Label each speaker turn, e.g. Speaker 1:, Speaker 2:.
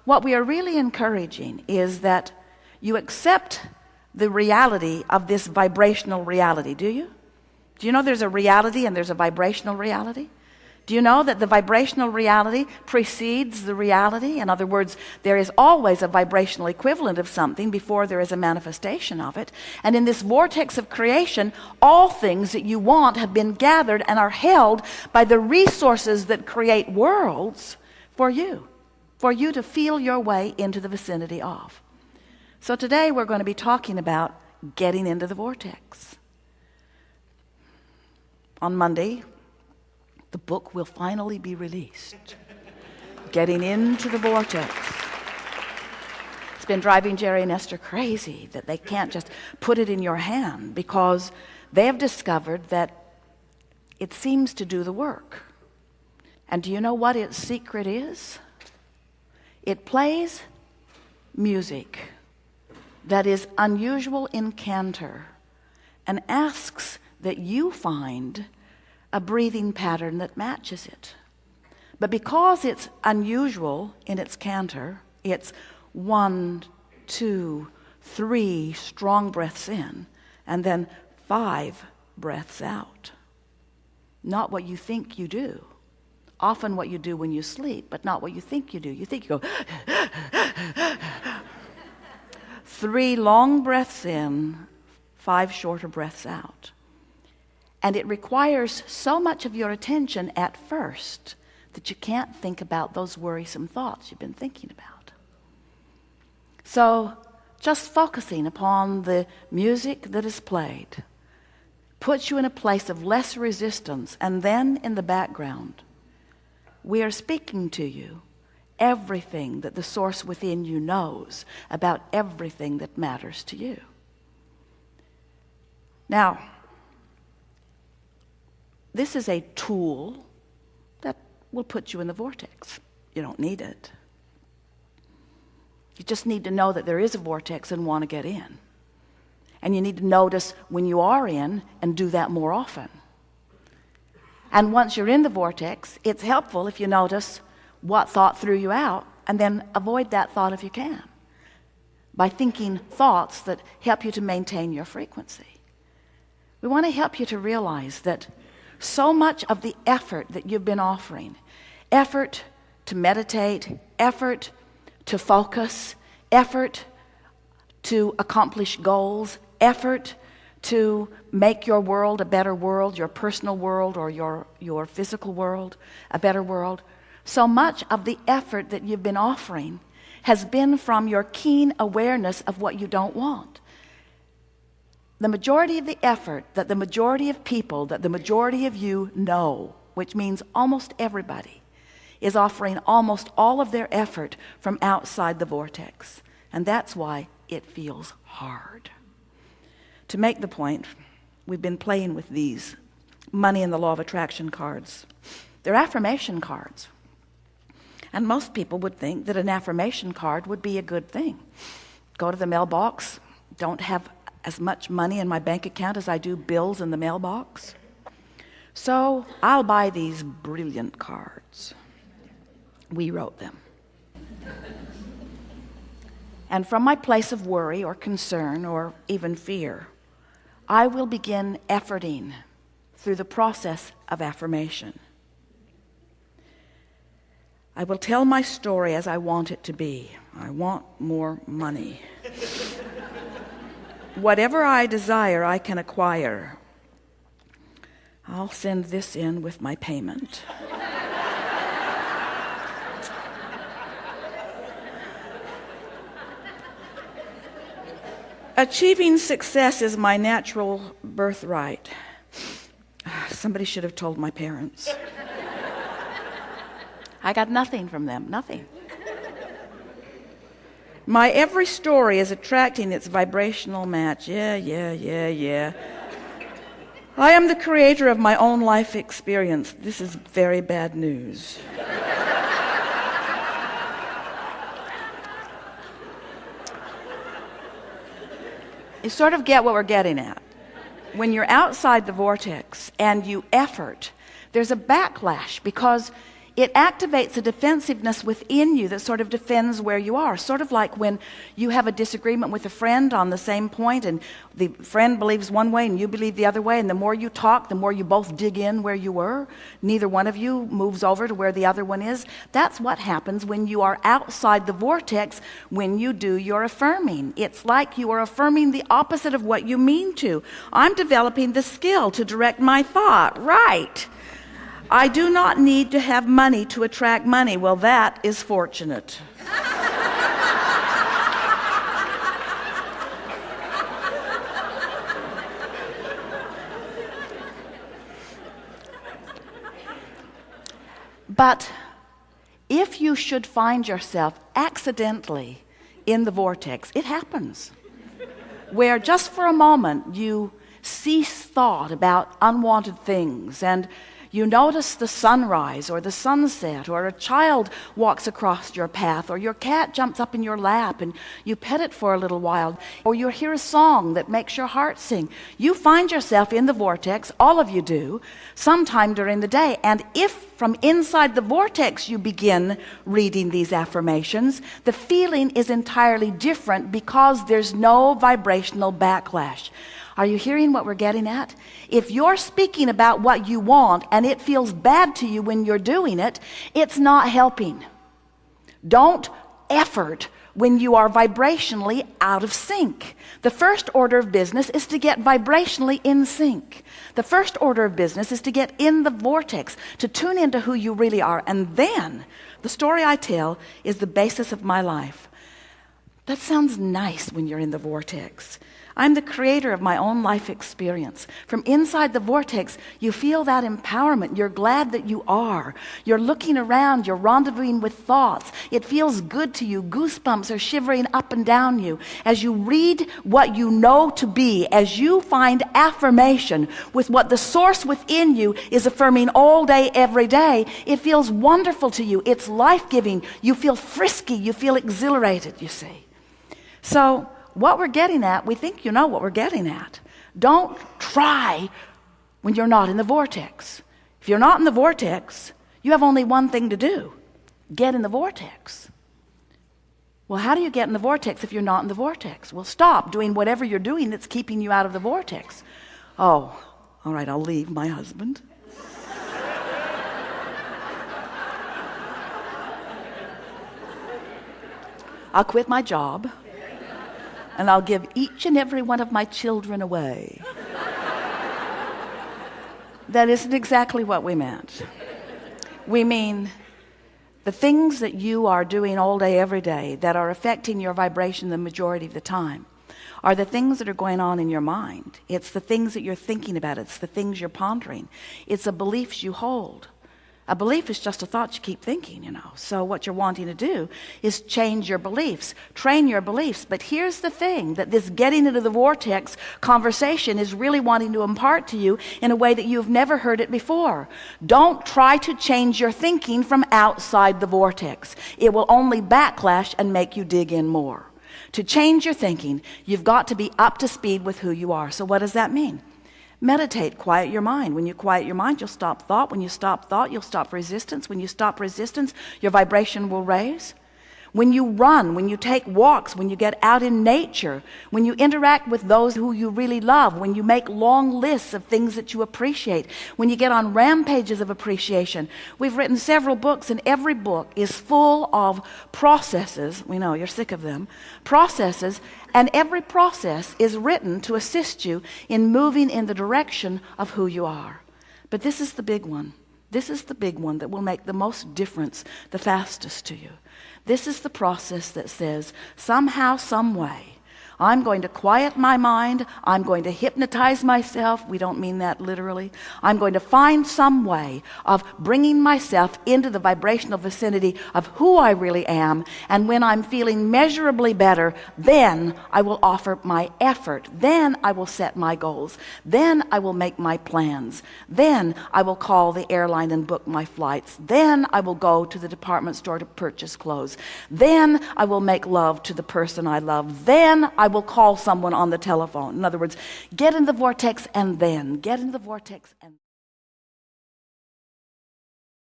Speaker 1: What we are really encouraging is that you accept the reality of this vibrational reality. Do you? Do you know there's a reality and there's a vibrational reality? Do you know that the vibrational reality precedes the reality? In other words, there is always a vibrational equivalent of something before there is a manifestation of it. And in this vortex of creation, all things that you want have been gathered and are held by the resources that create worlds for you to feel your way into the vicinity of. So today we're going to be talking about getting into the vortex. On Monday, the book will finally be released. Getting into the vortex. It's been driving Jerry and Esther crazy that they can't just put it in your hand, because they have discovered that it seems to do the work. And do you know what its secret is? It plays music that is unusual in canter and asks that you find a breathing pattern that matches it. But because it's unusual in its canter, it's 1, 2, 3 strong breaths in and then 5 breaths out. Not what you think you do. Often what you do when you sleep, but not what you think you do. You think you go 3 long breaths in, 5 shorter breaths out. And it requires so much of your attention at first that you can't think about those worrisome thoughts you've been thinking about. So just focusing upon the music that is played puts you in a place of less resistance, and then in the background, we are speaking to you everything that the source within you knows about everything that matters to you. Now, this is a tool that will put you in the vortex. You don't need it. You just need to know that there is a vortex and want to get in. And you need to notice when you are in and do that more often. And once you're in the vortex, it's helpful if you notice what thought threw you out, and then avoid that thought if you can, by thinking thoughts that help you to maintain your frequency. We want to help you to realize that so much of the effort that you've been offering, effort to meditate, effort to focus, effort to accomplish goals, effort to make your world a better world, your personal world or your physical world a better world, so much of the effort that you've been offering has been from your keen awareness of what you don't want. The majority of the effort that the majority of people, that the majority of you know, which means almost everybody, is offering almost all of their effort from outside the vortex. And that's why it feels hard. To make the point, we've been playing with these money and the law of attraction cards. They're affirmation cards. And most people would think that an affirmation card would be a good thing. Go to the mailbox, don't have as much money in my bank account as I do bills in the mailbox. So I'll buy these brilliant cards. We wrote them. And from my place of worry or concern or even fear, I will begin efforting through the process of affirmation. I will tell my story as I want it to be. I want more money. Whatever I desire, I can acquire. I'll send this in with my payment. Achieving success is my natural birthright. Somebody should have told my parents. I got nothing from them, nothing. My every story is attracting its vibrational match. Yeah. I am the creator of my own life experience. This is very bad news. You sort of get what we're getting at. When you're outside the vortex and you effort, there's a backlash, because it activates a defensiveness within you that sort of defends where you are. Sort of like when you have a disagreement with a friend on the same point, and the friend believes one way and you believe the other way, and the more you talk, the more you both dig in where you were. Neither one of you moves over to where the other one is. That's what happens when you are outside the vortex, when you do your affirming. It's like you are affirming the opposite of what you mean to. I'm developing the skill to direct my thought. Right. I do not need to have money to attract money. Well, that is fortunate. But if you should find yourself accidentally in the vortex, it happens, where just for a moment you cease thought about unwanted things, and you notice the sunrise or the sunset, or a child walks across your path, or your cat jumps up in your lap and you pet it for a little while, or you hear a song that makes your heart sing. You find yourself in the vortex, all of you do, sometime during the day. And if from inside the vortex you begin reading these affirmations, the feeling is entirely different because there's no vibrational backlash. Are you hearing what we're getting at? If you're speaking about what you want and it feels bad to you when you're doing it, it's not helping. Don't effort when you are vibrationally out of sync. The first order of business is to get vibrationally in sync. The first order of business is to get in the vortex, to tune into who you really are. And then the story I tell is the basis of my life. That sounds nice when you're in the vortex. I'm the creator of my own life experience. From inside the vortex, you feel that empowerment. You're glad that you are. You're looking around. You're rendezvousing with thoughts. It feels good to you. Goosebumps are shivering up and down you. As you read what you know to be, as you find affirmation with what the source within you is affirming all day, every day, it feels wonderful to you. It's life-giving. You feel frisky. You feel exhilarated, you see. So, what we're getting at, we think you know what we're getting at. Don't try when you're not in the vortex. If you're not in the vortex, you have only one thing to do. Get in the vortex. Well, how do you get in the vortex if you're not in the vortex? Well, stop doing whatever you're doing that's keeping you out of the vortex. Oh, all right, I'll leave my husband. I'll quit my job. And I'll give each and every one of my children away. That isn't exactly what we meant. We mean the things that you are doing all day, every day, that are affecting your vibration the majority of the time, are the things that are going on in your mind. It's the things that you're thinking about. It's the things you're pondering. It's the beliefs you hold. A belief is just a thought you keep thinking, you know. So what you're wanting to do is change your beliefs, train your beliefs. But here's the thing, that this getting into the vortex conversation is really wanting to impart to you in a way that you've never heard it before. Don't try to change your thinking from outside the vortex. It will only backlash and make you dig in more. To change your thinking, you've got to be up to speed with who you are. So what does that mean? Meditate, quiet your mind. When you quiet your mind, you'll stop thought. When you stop thought, you'll stop resistance. When you stop resistance, your vibration will raise. When you run, when you take walks, when you get out in nature, when you interact with those who you really love, when you make long lists of things that you appreciate, when you get on rampages of appreciation. We've written several books, and every book is full of processes. We know you're sick of them. Processes, and every process is written to assist you in moving in the direction of who you are. But this is the big one. This is the big one that will make the most difference the fastest to you. This is the process that says, somehow, some way, I'm going to quiet my mind. I'm going to hypnotize myself. We don't mean that literally. I'm going to find some way of bringing myself into the vibrational vicinity of who I really am. And when I'm feeling measurably better, then I will offer my effort. Then I will set my goals. Then I will make my plans. Then I will call the airline and book my flights. Then I will go to the department store to purchase clothes. Then I will make love to the person I love. Then I will call someone on the telephone. In other words, get in the vortex and then. Get in the vortex and